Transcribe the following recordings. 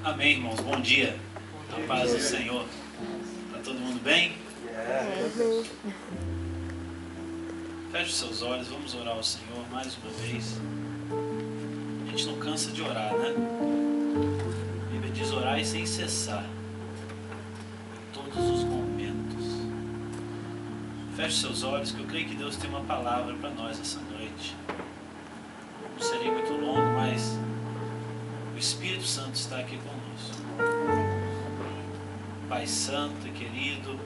Amém, irmãos. Bom dia. A paz do Senhor. Está todo mundo bem? Feche os seus olhos. Vamos orar ao Senhor mais uma vez. A gente não cansa de orar, né? A Bíblia diz orar e sem cessar. Em todos os momentos. Feche os seus olhos, que eu creio que Deus tem uma palavra para nós essa noite. Não serei muito longo, mas o Espírito Santo está aqui conosco. Pai Santo e querido,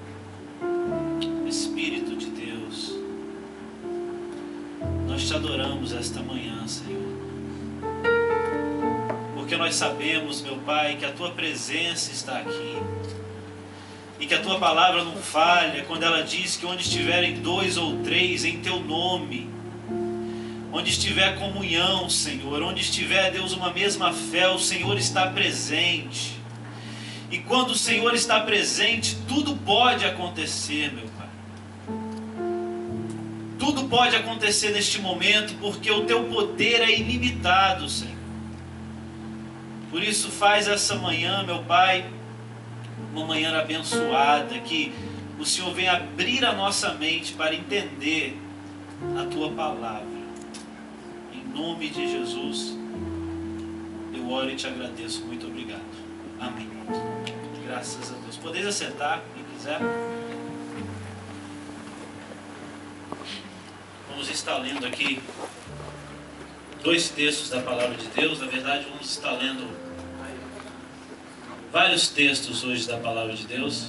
Espírito de Deus, nós te adoramos esta manhã, Senhor. Porque nós sabemos, meu Pai, que a Tua presença está aqui. E que a Tua palavra não falha quando ela diz que onde estiverem 2 ou 3 em Teu nome, onde estiver comunhão, Senhor, onde estiver, Deus, uma mesma fé, o Senhor está presente. E quando o Senhor está presente, tudo pode acontecer, meu Pai. Tudo pode acontecer neste momento, porque o Teu poder é ilimitado, Senhor. Por isso faz essa manhã, meu Pai, uma manhã abençoada, que o Senhor venha abrir a nossa mente para entender a Tua palavra. Em nome de Jesus, eu oro e te agradeço. Muito obrigado. Amém. Graças a Deus. Podeis assentar, quem quiser. Vamos estar lendo aqui 2 textos da palavra de Deus. Na verdade, vamos estar lendo vários textos hoje da palavra de Deus.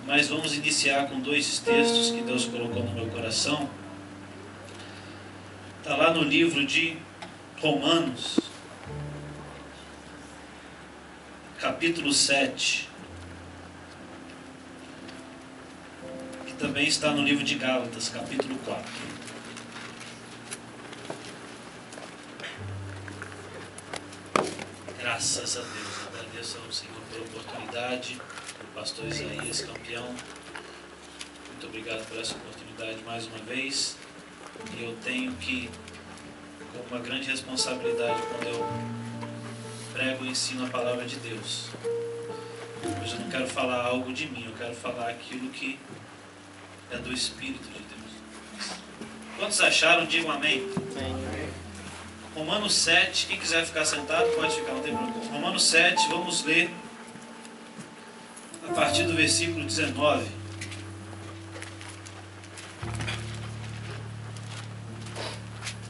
Mas vamos iniciar com 2 textos que Deus colocou no meu coração. Está lá no livro de Romanos, capítulo 7, que também está no livro de Gálatas, capítulo 4. Graças a Deus, agradeço ao Senhor pela oportunidade, pelo pastor Isaías, campeão. Muito obrigado por essa oportunidade mais uma vez. E eu tenho que, com uma grande responsabilidade, quando eu prego e ensino a palavra de Deus. Hoje eu não quero falar algo de mim, eu quero falar aquilo que é do Espírito de Deus. Quantos acharam? Digam amém. Romanos 7, quem quiser ficar sentado pode ficar, não tem problema. Romanos 7, vamos ler a partir do versículo 19.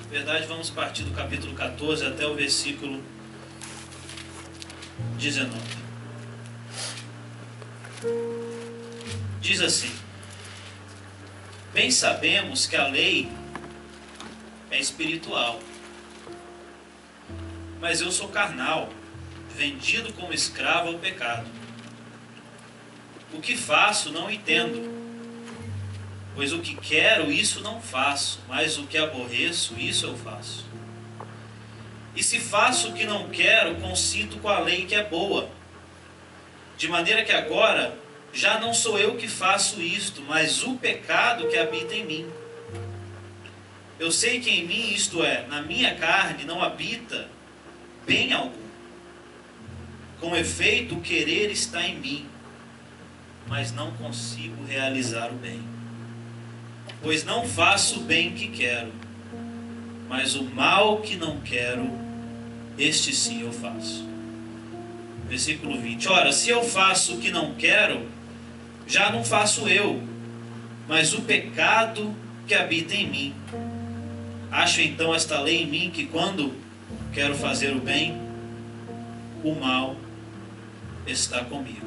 Na verdade, vamos partir do capítulo 14 até o versículo 19. Diz assim: bem sabemos que a lei é espiritual, mas eu sou carnal, vendido como escravo ao pecado. O que faço não entendo, pois o que quero, isso não faço, mas o que aborreço, isso eu faço. E se faço o que não quero, consinto com a lei que é boa. De maneira que agora já não sou eu que faço isto, mas o pecado que habita em mim. Eu sei que em mim, isto é, na minha carne, não habita bem algum. Com efeito, o querer está em mim, mas não consigo realizar o bem. Pois não faço o bem que quero, mas o mal que não quero, este sim eu faço. Versículo 20. Ora, se eu faço o que não quero, já não faço eu, mas o pecado que habita em mim. Acho então esta lei em mim, que quando quero fazer o bem, o mal está comigo.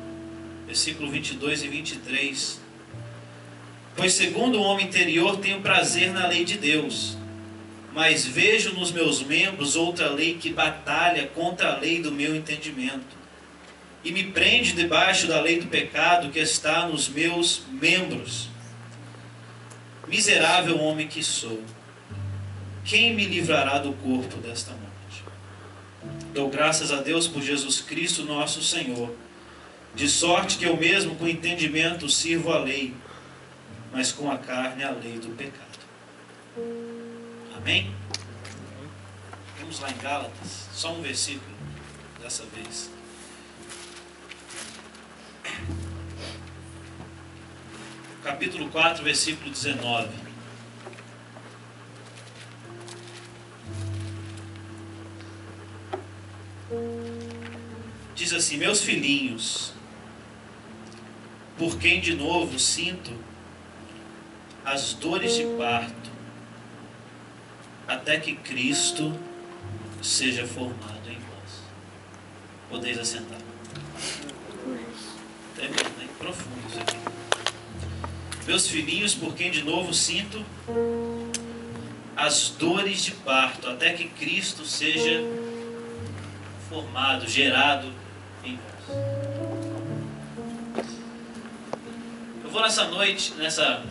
Versículo 22 e 23. Pois segundo o homem interior tenho prazer na lei de Deus, mas vejo nos meus membros outra lei que batalha contra a lei do meu entendimento, e me prende debaixo da lei do pecado que está nos meus membros. Miserável homem que sou, quem me livrará do corpo desta morte? Dou graças a Deus por Jesus Cristo nosso Senhor, de sorte que eu mesmo com entendimento sirvo a lei, mas com a carne a lei do pecado. Amém? Vamos lá em Gálatas, só um versículo dessa vez. Capítulo 4, versículo 19. Diz assim: meus filhinhos, por quem de novo sinto as dores de parto, até que Cristo seja formado em vós. Podeis assentar. É bem profundo isso aqui. Meus filhinhos, por quem de novo sinto as dores de parto, até que Cristo seja formado, gerado em vós. Eu vou nessa noite, nessa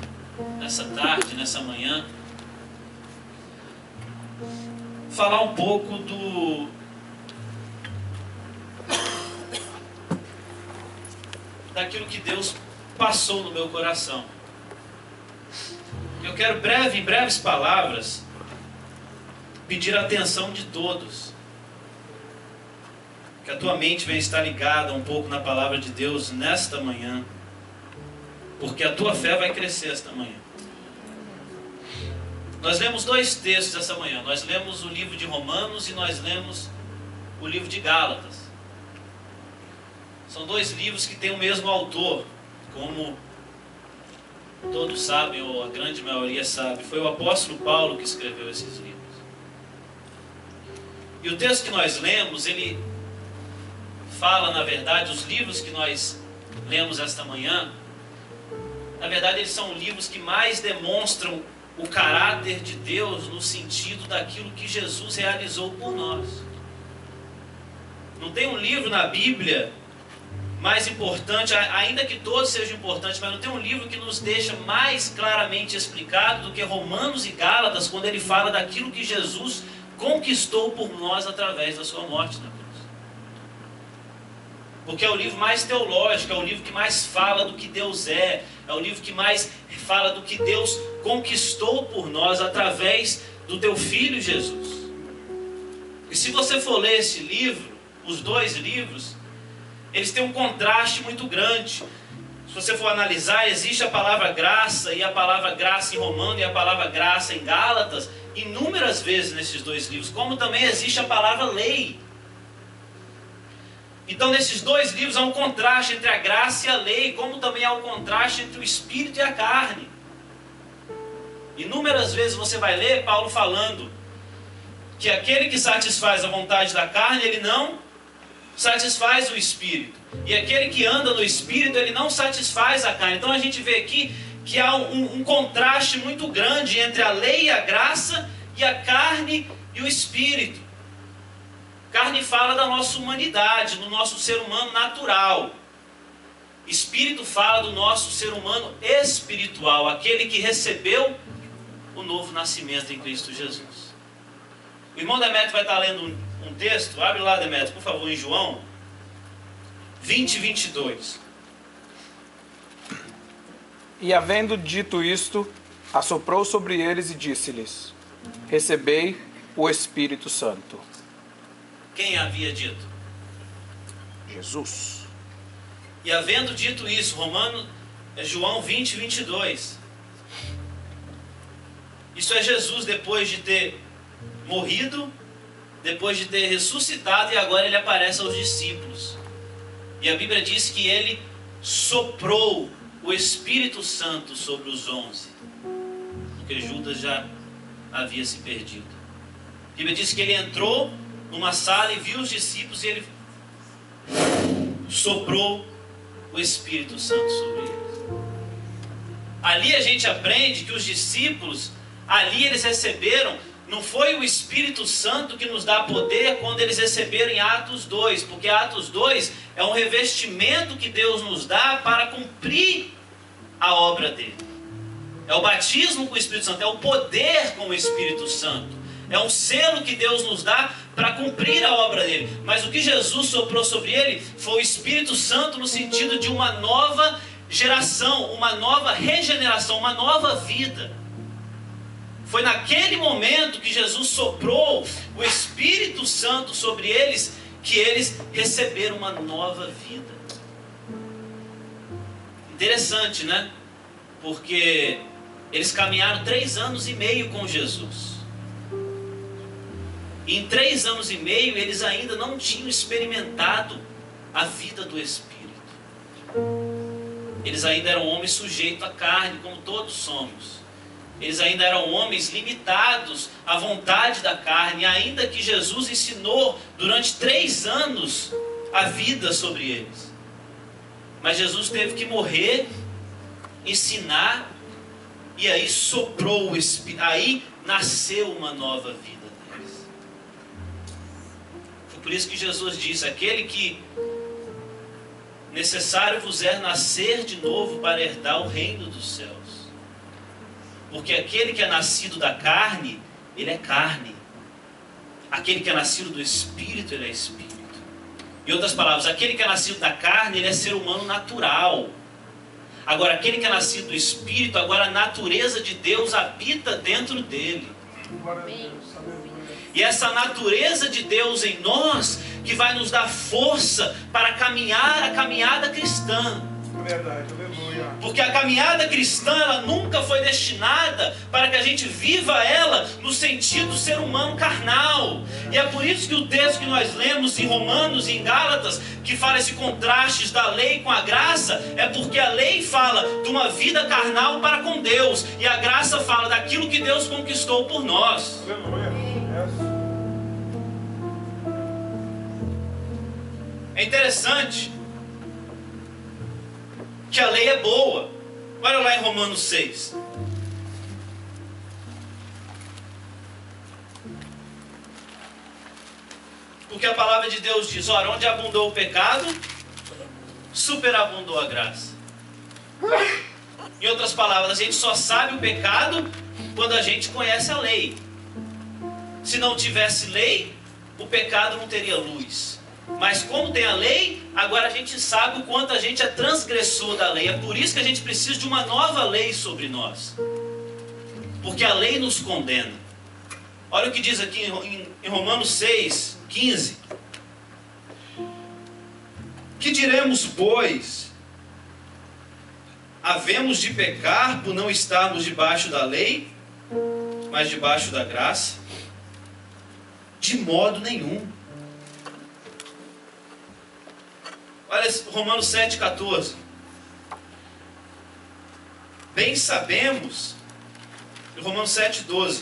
tarde, nessa manhã, falar um pouco daquilo que Deus passou no meu coração. Eu quero em breves palavras pedir a atenção de todos, que a tua mente venha estar ligada um pouco na palavra de Deus nesta manhã, porque a tua fé vai crescer esta manhã. Nós lemos dois textos essa manhã. Nós lemos o livro de Romanos e nós lemos o livro de Gálatas. São dois livros que têm o mesmo autor, como todos sabem, ou a grande maioria sabe. Foi o apóstolo Paulo que escreveu esses livros. E o texto que nós lemos, ele fala, na verdade, os livros que nós lemos esta manhã, na verdade, eles são livros que mais demonstram o caráter de Deus no sentido daquilo que Jesus realizou por nós. Não tem um livro na Bíblia mais importante, ainda que todos sejam importantes, mas não tem um livro que nos deixa mais claramente explicado do que Romanos e Gálatas, quando ele fala daquilo que Jesus conquistou por nós através da sua morte na cruz. Porque é o livro mais teológico, é o livro que mais fala do que Deus é o livro que mais fala do que Deus conquistou por nós através do teu Filho Jesus. E se você for ler esse livro, os dois livros, eles têm um contraste muito grande. Se você for analisar, existe a palavra graça, e a palavra graça em Romano e a palavra graça em Gálatas, inúmeras vezes nesses dois livros, como também existe a palavra lei. Então, nesses dois livros há um contraste entre a graça e a lei, como também há um contraste entre o espírito e a carne. Inúmeras vezes você vai ler Paulo falando que aquele que satisfaz a vontade da carne, ele não satisfaz o espírito. E aquele que anda no espírito, ele não satisfaz a carne. Então a gente vê aqui que há um contraste muito grande entre a lei e a graça, e a carne e o espírito. Carne fala da nossa humanidade, do nosso ser humano natural. Espírito fala do nosso ser humano espiritual, aquele que recebeu o novo nascimento em Cristo Jesus. O irmão Demetrio vai estar lendo um texto, abre lá, Demetrio, por favor, em João 20, 22. E havendo dito isto, assoprou sobre eles e disse-lhes: recebei o Espírito Santo. Quem havia dito? Jesus. E havendo dito isso, João 20, 22. Isso é Jesus depois de ter morrido, depois de ter ressuscitado, e agora ele aparece aos discípulos. E a Bíblia diz que ele soprou o Espírito Santo sobre os 11, porque Judas já havia se perdido. A Bíblia diz que ele entrou numa sala e viu os discípulos e ele soprou o Espírito Santo sobre eles. Ali a gente aprende que os discípulos, ali eles receberam, não foi o Espírito Santo que nos dá poder quando eles receberam em Atos 2, porque Atos 2 é um revestimento que Deus nos dá para cumprir a obra dele. É o batismo com o Espírito Santo, é o poder com o Espírito Santo. É um selo que Deus nos dá para cumprir a obra dele. Mas o que Jesus soprou sobre ele foi o Espírito Santo no sentido de uma nova geração, uma nova regeneração, uma nova vida. Foi naquele momento que Jesus soprou o Espírito Santo sobre eles que eles receberam uma nova vida. Interessante, né? Porque eles caminharam 3 anos e meio com Jesus. E em 3 anos e meio eles ainda não tinham experimentado a vida do Espírito. Eles ainda eram homens sujeitos à carne, como todos somos. Eles ainda eram homens limitados à vontade da carne, ainda que Jesus ensinou durante 3 anos a vida sobre eles. Mas Jesus teve que morrer, ensinar, e aí soprou o Espírito, aí nasceu uma nova vida neles. Foi por isso que Jesus disse: aquele que necessário vos é nascer de novo para herdar o reino dos céus. Porque aquele que é nascido da carne, ele é carne. Aquele que é nascido do Espírito, ele é Espírito. Em outras palavras, aquele que é nascido da carne, ele é ser humano natural. Agora, aquele que é nascido do Espírito, agora a natureza de Deus habita dentro dele. E essa natureza de Deus em nós, que vai nos dar força para caminhar a caminhada cristã. Verdade, aleluia. Porque a caminhada cristã, ela nunca foi destinada para que a gente viva ela no sentido ser humano carnal. E é por isso que o texto que nós lemos em Romanos e em Gálatas, que fala esse contraste da lei com a graça, é porque a lei fala de uma vida carnal para com Deus, e a graça fala daquilo que Deus conquistou por nós. Aleluia. É interessante que a lei é boa. Olha lá em Romanos 6. Porque a palavra de Deus diz: ora, onde abundou o pecado, superabundou a graça. Em outras palavras, a gente só sabe o pecado quando a gente conhece a lei. Se não tivesse lei, o pecado não teria luz. Mas como tem a lei, agora a gente sabe o quanto a gente é transgressor da lei. É por isso que a gente precisa de uma nova lei sobre nós. Porque a lei nos condena. Olha o que diz aqui em Romanos 6, 15. Que diremos, pois? Havemos de pecar por não estarmos debaixo da lei, mas debaixo da graça? De modo nenhum. Olha Romanos 7,14. Bem sabemos, Romanos 7,12,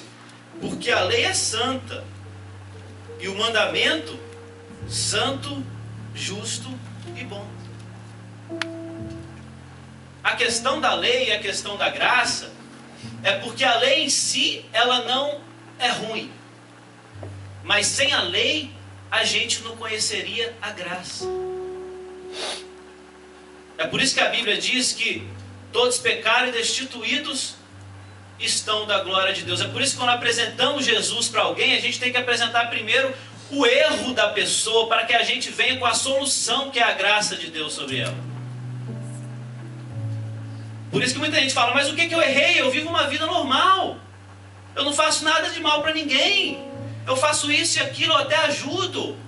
porque a lei é santa, e o mandamento santo, justo e bom. A questão da lei e a questão da graça é porque a lei em si, ela não é ruim. Mas sem a lei, a gente não conheceria a graça. É por isso que a Bíblia diz que todos pecaram e destituídos estão da glória de Deus. É por isso que quando apresentamos Jesus para alguém, a gente tem que apresentar primeiro o erro da pessoa, para que a gente venha com a solução, que é a graça de Deus sobre ela. Por isso que muita gente fala: mas o que eu errei? Eu vivo uma vida normal, eu não faço nada de mal para ninguém, eu faço isso e aquilo, eu até ajudo.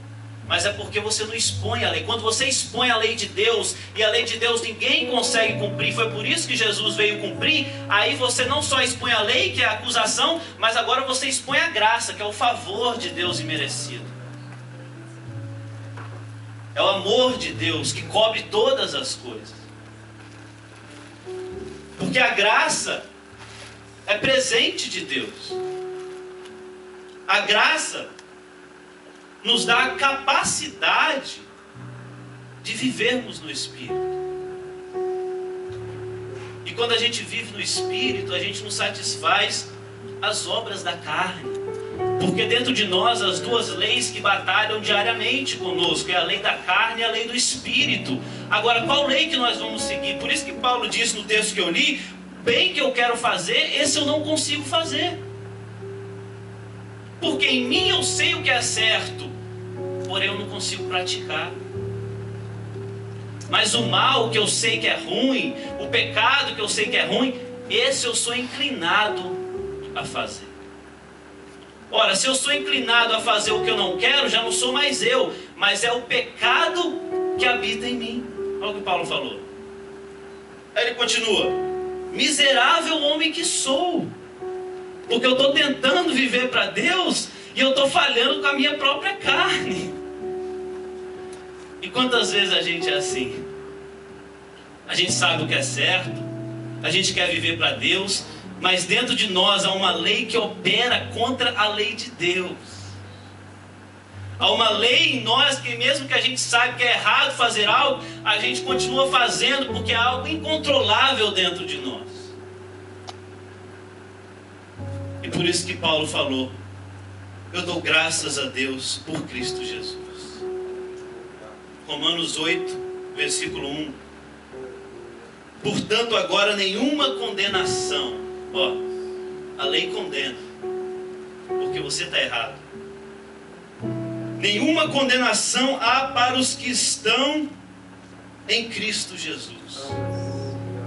Mas é porque você não expõe a lei. Quando você expõe a lei de Deus, e a lei de Deus ninguém consegue cumprir, foi por isso que Jesus veio cumprir, aí você não só expõe a lei, que é a acusação, mas agora você expõe a graça, que é o favor de Deus imerecido. É o amor de Deus que cobre todas as coisas. Porque a graça é presente de Deus. A graça nos dá a capacidade de vivermos no Espírito. E quando a gente vive no Espírito, a gente não satisfaz as obras da carne. Porque dentro de nós, as duas leis que batalham diariamente conosco, é a lei da carne e a lei do Espírito. Agora, qual lei que nós vamos seguir? Por isso que Paulo disse no texto que eu li: bem que eu quero fazer, esse eu não consigo fazer. Porque em mim eu sei o que é certo, porém eu não consigo praticar. Mas o mal que eu sei que é ruim, o pecado que eu sei que é ruim, esse eu sou inclinado a fazer. Ora, se eu sou inclinado a fazer o que eu não quero, já não sou mais eu, mas é o pecado que habita em mim. Olha o que Paulo falou. Aí ele continua: miserável homem que sou, porque eu estou tentando viver para Deus e eu estou falhando com a minha própria carne. E quantas vezes a gente é assim? A gente sabe o que é certo, a gente quer viver para Deus, mas dentro de nós há uma lei que opera contra a lei de Deus. Há uma lei em nós que mesmo que a gente saiba que é errado fazer algo, a gente continua fazendo porque é algo incontrolável dentro de nós. E por isso que Paulo falou: eu dou graças a Deus por Cristo Jesus. Romanos 8, versículo 1. Portanto, agora nenhuma condenação. Ó, a lei condena, porque você está errado. Nenhuma condenação há para os que estão em Cristo Jesus,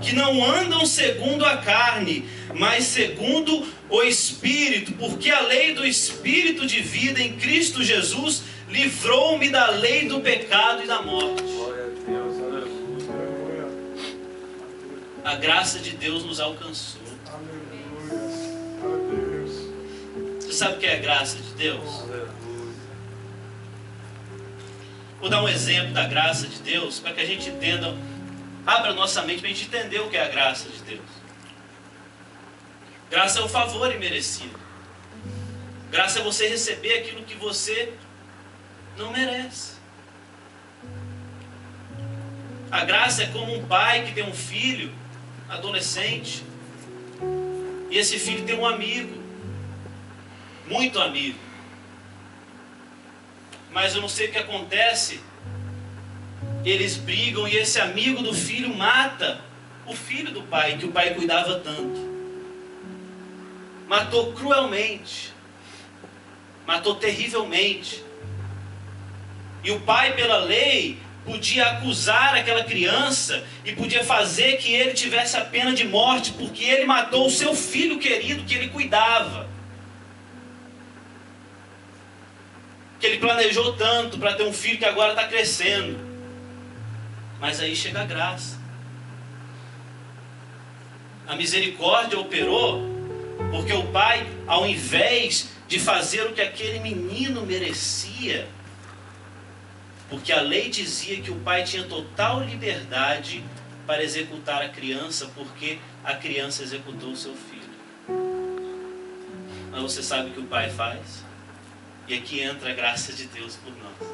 que não andam segundo a carne, mas segundo o Espírito, porque a lei do Espírito de vida em Cristo Jesus livrou-me da lei do pecado e da morte. Glória a Deus, aleluia. A graça de Deus nos alcançou. Você sabe o que é a graça de Deus? Vou dar um exemplo da graça de Deus para que a gente entenda. Abra nossa mente para a gente entender o que é a graça de Deus. Graça é o favor imerecido. Graça é você receber aquilo que você não merece. A graça é como um pai que tem um filho adolescente, e esse filho tem um amigo, muito amigo, mas eu não sei o que acontece, eles brigam e esse amigo do filho mata o filho do pai, que o pai cuidava tanto. Matou cruelmente, matou terrivelmente. E o pai, pela lei, podia acusar aquela criança e podia fazer que ele tivesse a pena de morte, porque ele matou o seu filho querido que ele cuidava, que ele planejou tanto para ter um filho que agora está crescendo. Mas aí chega a graça. A misericórdia operou, porque o pai, ao invés de fazer o que aquele menino merecia, porque a lei dizia que o pai tinha total liberdade para executar a criança, porque a criança executou o seu filho. Mas você sabe o que o pai faz? E aqui entra a graça de Deus por nós.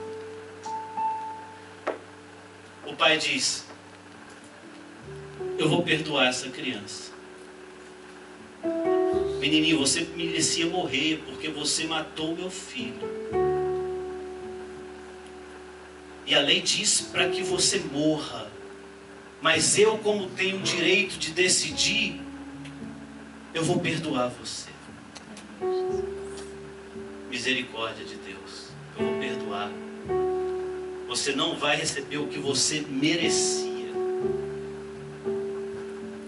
O pai diz: eu vou perdoar essa criança. Menininho, você merecia morrer porque você matou meu filho. E a lei diz para que você morra. Mas eu, como tenho o direito de decidir, eu vou perdoar você. Misericórdia de Deus. Eu vou perdoar. Você não vai receber o que você merecia.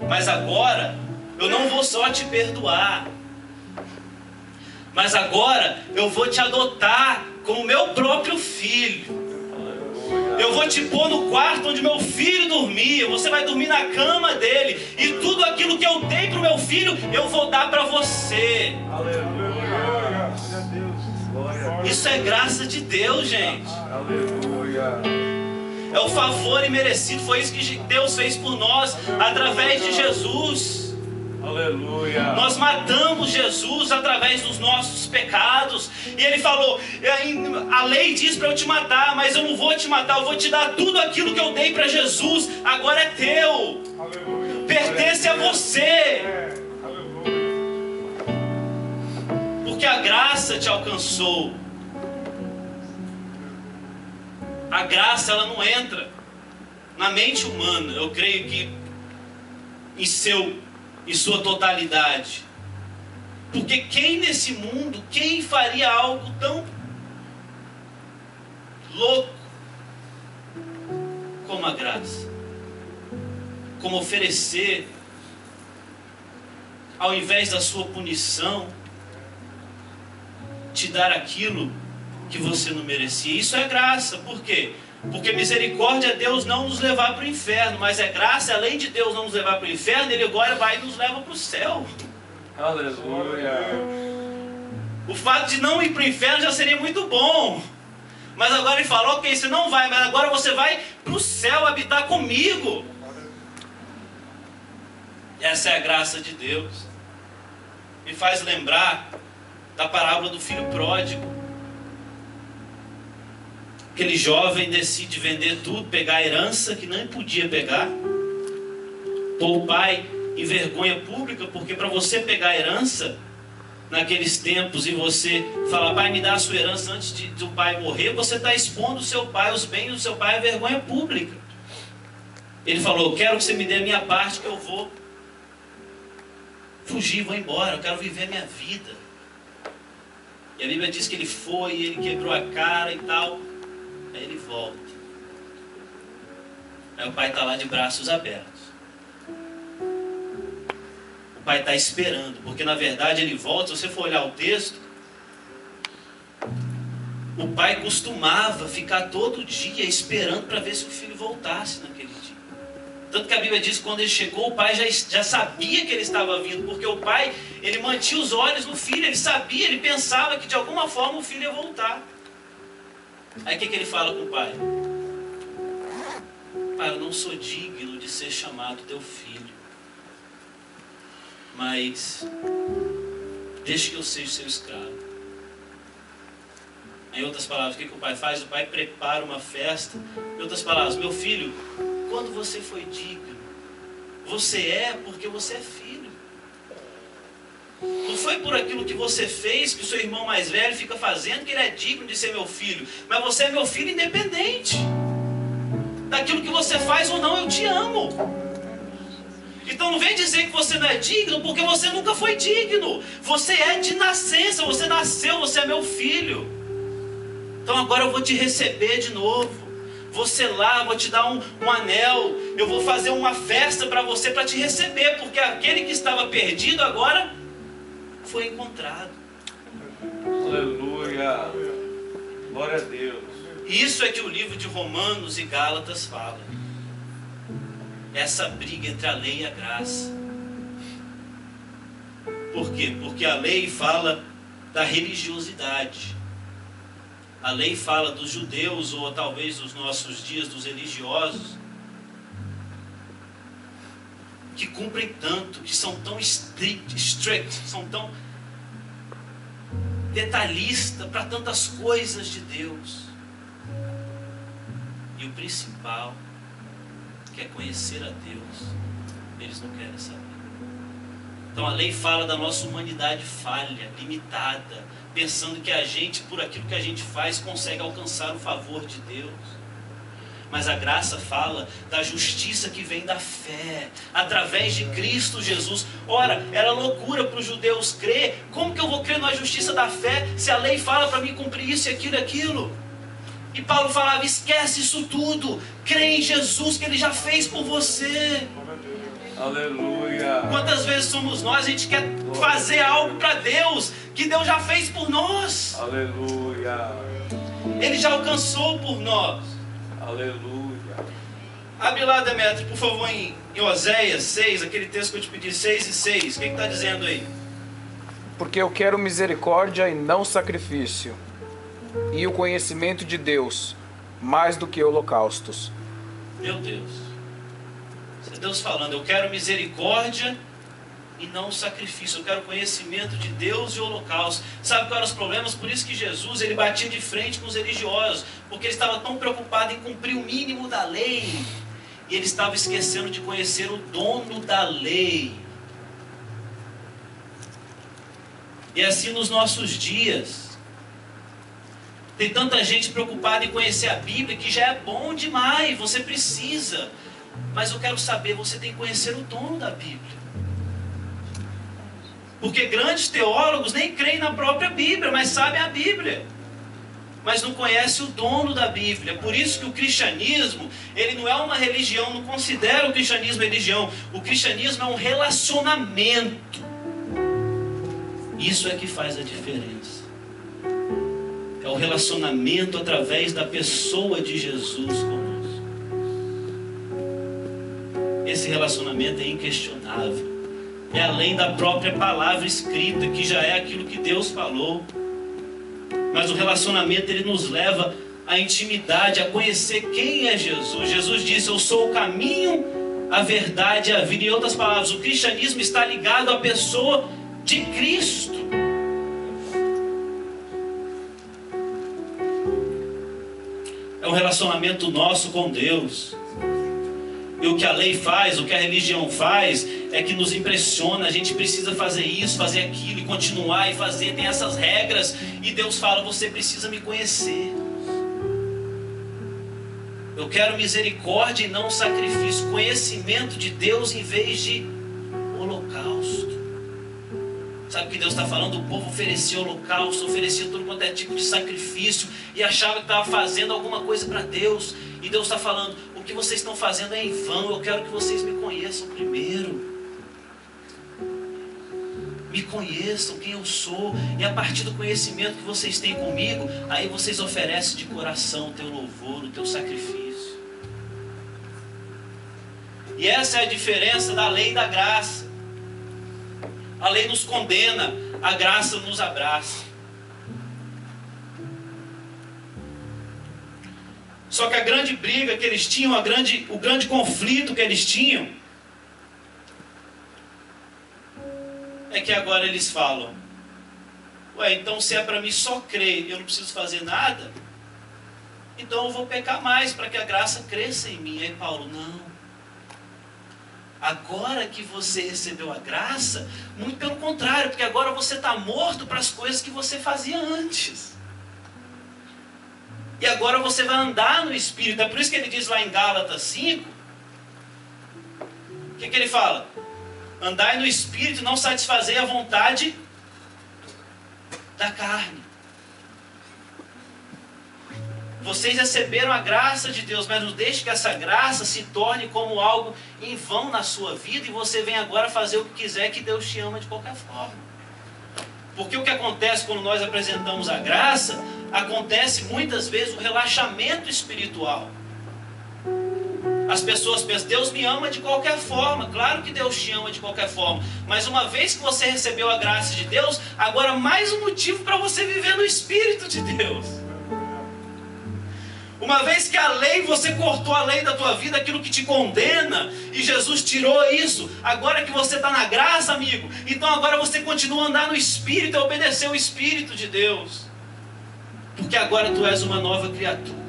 Mas agora, eu não vou só te perdoar. Mas agora, eu vou te adotar como meu próprio filho. Eu vou te pôr no quarto onde meu filho dormia. Você vai dormir na cama dele. E tudo aquilo que eu dei para o meu filho, eu vou dar para você. Aleluia. Isso é graça de Deus, gente. Aleluia. É o favor imerecido. Foi isso que Deus fez por nós através de Jesus. Aleluia. Nós matamos Jesus através dos nossos pecados. E ele falou: a lei diz para eu te matar, mas eu não vou te matar, eu vou te dar tudo aquilo que eu dei para Jesus. Agora é teu. Aleluia. Pertence a você. Aleluia. Porque a graça te alcançou. A graça, ela não entra na mente humana, eu creio que em sua totalidade. Porque quem nesse mundo, quem faria algo tão louco como a graça? Como oferecer, ao invés da sua punição, te dar aquilo que você não merecia. Isso é graça. Por quê? Porque misericórdia é Deus não nos levar para o inferno, mas é graça, além de Deus não nos levar para o inferno, Ele agora vai e nos leva para o céu. Aleluia. O fato de não ir para o inferno já seria muito bom. Mas agora Ele falou, ok, você não vai, mas agora você vai para o céu habitar comigo. Essa é a graça de Deus. Me faz lembrar da parábola do filho pródigo. Aquele jovem decide vender tudo, pegar a herança que nem podia pegar. Pôr o pai em vergonha pública, porque para você pegar a herança, naqueles tempos, e você falar, pai, me dá a sua herança antes do pai morrer, você está expondo o seu pai, os bens do seu pai, à vergonha pública. Ele falou, eu quero que você me dê a minha parte, que eu vou fugir, vou embora, eu quero viver a minha vida. E a Bíblia diz que ele foi, ele quebrou a cara e tal. Aí ele volta. Aí o pai está lá de braços abertos. O pai está esperando, porque na verdade ele volta. Se você for olhar o texto, o pai costumava ficar todo dia esperando para ver se o filho voltasse naquele dia. Tanto que a Bíblia diz que quando ele chegou, o pai já sabia que ele estava vindo, porque o pai, ele mantinha os olhos no filho, ele sabia, ele pensava que de alguma forma o filho ia voltar. Aí o que ele fala com o pai? Pai, eu não sou digno de ser chamado teu filho, mas deixe que eu seja seu escravo. Em outras palavras, o que o pai faz? O pai prepara uma festa. Em outras palavras, meu filho, quando você foi digno, você é porque você é filho. Não foi por aquilo que você fez, que o seu irmão mais velho fica fazendo, que ele é digno de ser meu filho. Mas você é meu filho independente. Daquilo que você faz ou não, eu te amo. Então não vem dizer que você não é digno, porque você nunca foi digno. Você é de nascença, você nasceu, você é meu filho. Então agora eu vou te receber de novo. Vou selar, vou te dar um anel. Eu vou fazer uma festa para você, para te receber. Porque aquele que estava perdido agora foi encontrado. Aleluia. Glória a Deus. Isso é que o livro de Romanos e Gálatas fala. Essa briga entre a lei e a graça. Por quê? Porque a lei fala da religiosidade. A lei fala dos judeus, ou talvez dos nossos dias, dos religiosos, que cumprem tanto, que são tão strict, são tão detalhistas para tantas coisas de Deus. E o principal, que é conhecer a Deus, eles não querem saber. Então a lei fala da nossa humanidade falha, limitada, pensando que a gente, por aquilo que a gente faz, consegue alcançar o favor de Deus. Mas a graça fala da justiça que vem da fé, através de Cristo Jesus. Ora, era loucura para os judeus crer. Como que eu vou crer na justiça da fé, se a lei fala para mim cumprir isso e aquilo e aquilo? E Paulo falava, esquece isso tudo, crê em Jesus, que Ele já fez por você. Aleluia. Quantas vezes somos nós, a gente quer fazer algo para Deus, que Deus já fez por nós. Aleluia. Ele já alcançou por nós. Aleluia. Abre lá, Demetrio, por favor, em Oséias 6, aquele texto que eu te pedi, 6 e 6. O que está dizendo aí? Porque eu quero misericórdia e não sacrifício, e o conhecimento de Deus, mais do que holocaustos. Meu Deus. Isso é Deus falando, eu quero misericórdia e não sacrifício. Eu quero conhecimento de Deus e holocausto. Sabe quais eram os problemas? Por isso que Jesus, ele batia de frente com os religiosos, porque ele estava tão preocupado em cumprir o mínimo da lei, e ele estava esquecendo de conhecer o dono da lei. E assim nos nossos dias, tem tanta gente preocupada em conhecer a Bíblia, que já é bom demais, você precisa. Mas eu quero saber, você tem que conhecer o dono da Bíblia. Porque grandes teólogos nem creem na própria Bíblia, mas sabem a Bíblia. Mas não conhecem o dono da Bíblia. Por isso que o cristianismo, ele não é uma religião, não considera o cristianismo religião. O cristianismo é um relacionamento. Isso é que faz a diferença. É o ao relacionamento através da pessoa de Jesus conosco. Esse relacionamento é inquestionável. É além da própria palavra escrita, que já é aquilo que Deus falou. Mas o relacionamento, ele nos leva à intimidade, a conhecer quem é Jesus. Jesus disse: eu sou o caminho, a verdade e a vida. Em outras palavras, o cristianismo está ligado à pessoa de Cristo. É um relacionamento nosso com Deus. E o que a lei faz, o que a religião faz, é que nos impressiona. A gente precisa fazer isso, fazer aquilo, e continuar e fazer. Tem essas regras. E Deus fala: você precisa me conhecer. Eu quero misericórdia e não sacrifício. Conhecimento de Deus em vez de holocausto. Sabe o que Deus está falando? O povo oferecia holocausto, oferecia todo quanto é tipo de sacrifício, e achava que estava fazendo alguma coisa para Deus. E Deus está falando: o que vocês estão fazendo é em vão. Eu quero que vocês me conheçam primeiro. Me conheçam quem eu sou. E a partir do conhecimento que vocês têm comigo, aí vocês oferecem de coração o teu louvor, o teu sacrifício. E essa é a diferença da lei e da graça. A lei nos condena, a graça nos abraça. Só que a grande briga que eles tinham, o grande conflito que eles tinham, é que agora eles falam: ué, então se é para mim só crer, eu não preciso fazer nada, então eu vou pecar mais para que a graça cresça em mim. Aí Paulo: não. Agora que você recebeu a graça, muito pelo contrário, porque agora você está morto para as coisas que você fazia antes. E agora você vai andar no Espírito. É por isso que ele diz lá em Gálatas 5, o que ele fala? Andai no Espírito, não satisfazer a vontade da carne. Vocês receberam a graça de Deus, mas não deixe que essa graça se torne como algo em vão na sua vida, e você vem agora fazer o que quiser, que Deus te ama de qualquer forma. Porque o que acontece quando nós apresentamos a graça, acontece muitas vezes o relaxamento espiritual. As pessoas pensam: Deus me ama de qualquer forma. Claro que Deus te ama de qualquer forma, mas uma vez que você recebeu a graça de Deus, agora mais um motivo para você viver no Espírito de Deus. Uma vez que a lei, você cortou a lei da tua vida, aquilo que te condena, e Jesus tirou isso. Agora que você está na graça, amigo, então agora você continua a andar no Espírito e obedecer o Espírito de Deus. Porque agora tu és uma nova criatura.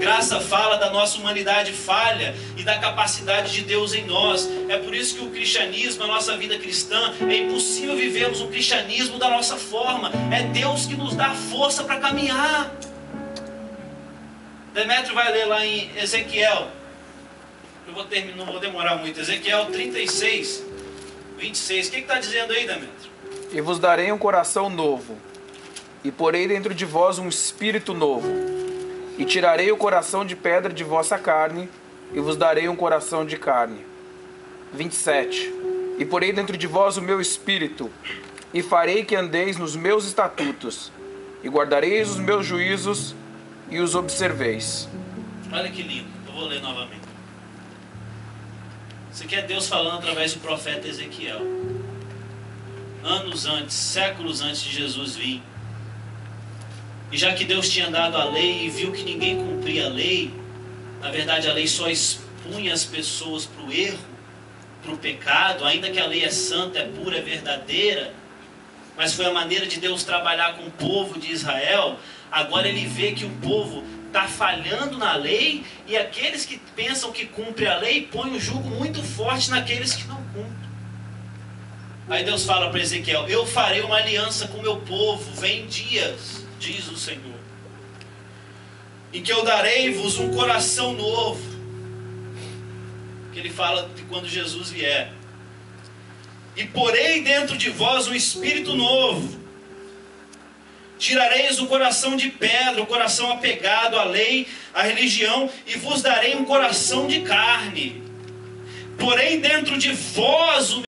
Graça fala da nossa humanidade falha e da capacidade de Deus em nós. É por isso que o cristianismo, a nossa vida cristã, é impossível vivermos um cristianismo da nossa forma. É Deus que nos dá força para caminhar. Demétrio vai ler lá em Ezequiel. Não vou demorar muito. Ezequiel 36, 26. O que está dizendo aí, Demétrio? E vos darei um coração novo, e porei dentro de vós um espírito novo. E tirarei o coração de pedra de vossa carne, e vos darei um coração de carne. 27. E porei dentro de vós o meu espírito, e farei que andeis nos meus estatutos, e guardareis os meus juízos, e os observeis. Olha que lindo. Eu vou ler novamente. Isso aqui é Deus falando através do profeta Ezequiel. Anos antes, séculos antes de Jesus vir. E já que Deus tinha dado a lei e viu que ninguém cumpria a lei, na verdade a lei só expunha as pessoas para o erro, para o pecado, ainda que a lei é santa, é pura, é verdadeira, mas foi a maneira de Deus trabalhar com o povo de Israel. Agora ele vê que o povo está falhando na lei, e aqueles que pensam que cumprem a lei põem um jugo muito forte naqueles que não cumprem. Aí Deus fala para Ezequiel: eu farei uma aliança com o meu povo, vem dias, diz o Senhor, em que eu darei-vos um coração novo. Que ele fala de quando Jesus vier. E porei dentro de vós um espírito novo. Tirareis o coração de pedra, o coração apegado à lei, à religião, e vos darei um coração de carne. Porém dentro de vós o